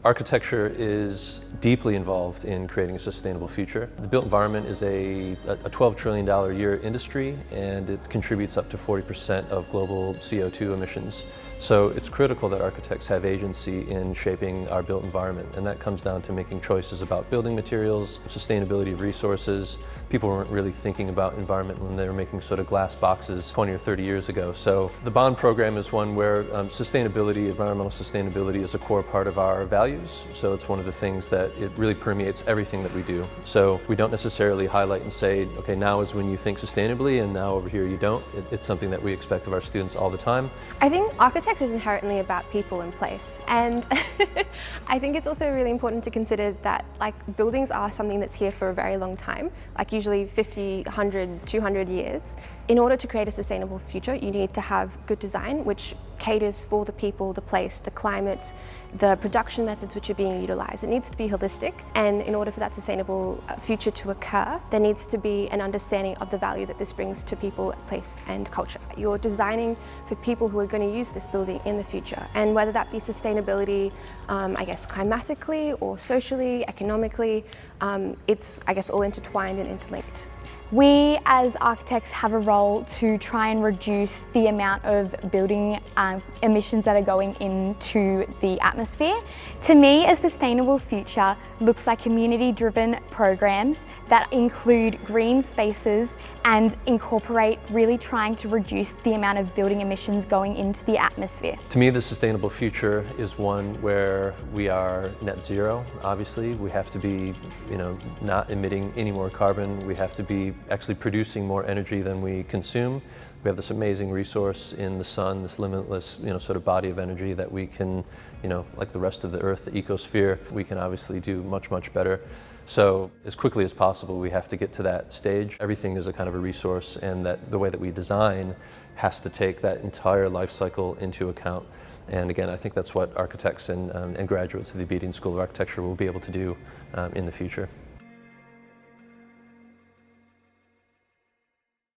Architecture is deeply involved in creating a sustainable future. The built environment is a $12 trillion a year industry, and it contributes up to 40% of global CO2 emissions. So it's critical that architects have agency in shaping our built environment, and that comes down to making choices about building materials, sustainability of resources. People weren't really thinking about environment when they were making sort of glass boxes 20 or 30 years ago. So the bond program is one where sustainability, environmental sustainability is a core part of our values. So it's one of the things that it really permeates everything that we do. So we don't necessarily highlight and say, okay, now is when you think sustainably and now over here you don't. It's something that we expect of our students all the time. I think architecture is inherently about people and place, and I think it's also really important to consider that buildings are something that's here for a very long time, usually 50, 100, 200 years. In order to create a sustainable future, you need to have good design which caters for the people, the place, the climate, the production methods which are being utilised. It needs to be holistic, and in order for that sustainable future to occur, there needs to be an understanding of the value that this brings to people, place and culture. You're designing for people who are going to use this building in the future, and whether that be sustainability, climatically or socially, economically, it's all intertwined and interlinked. We as architects have a role to try and reduce the amount of building emissions that are going into the atmosphere. To me, a sustainable future looks like community-driven programs that include green spaces and incorporate really trying to reduce the amount of building emissions going into the atmosphere. To me, the sustainable future is one where we are net zero. Obviously, we have to be, not emitting any more carbon. We have to be actually producing more energy than we consume. We have this amazing resource in the sun, this limitless, sort of body of energy that we can, like the rest of the Earth, the ecosphere, we can obviously do much, much better. So as quickly as possible, we have to get to that stage. Everything is a kind of a resource, and that the way that we design has to take that entire life cycle into account. And again, I think that's what architects and graduates of the Abedian School of Architecture will be able to do in the future.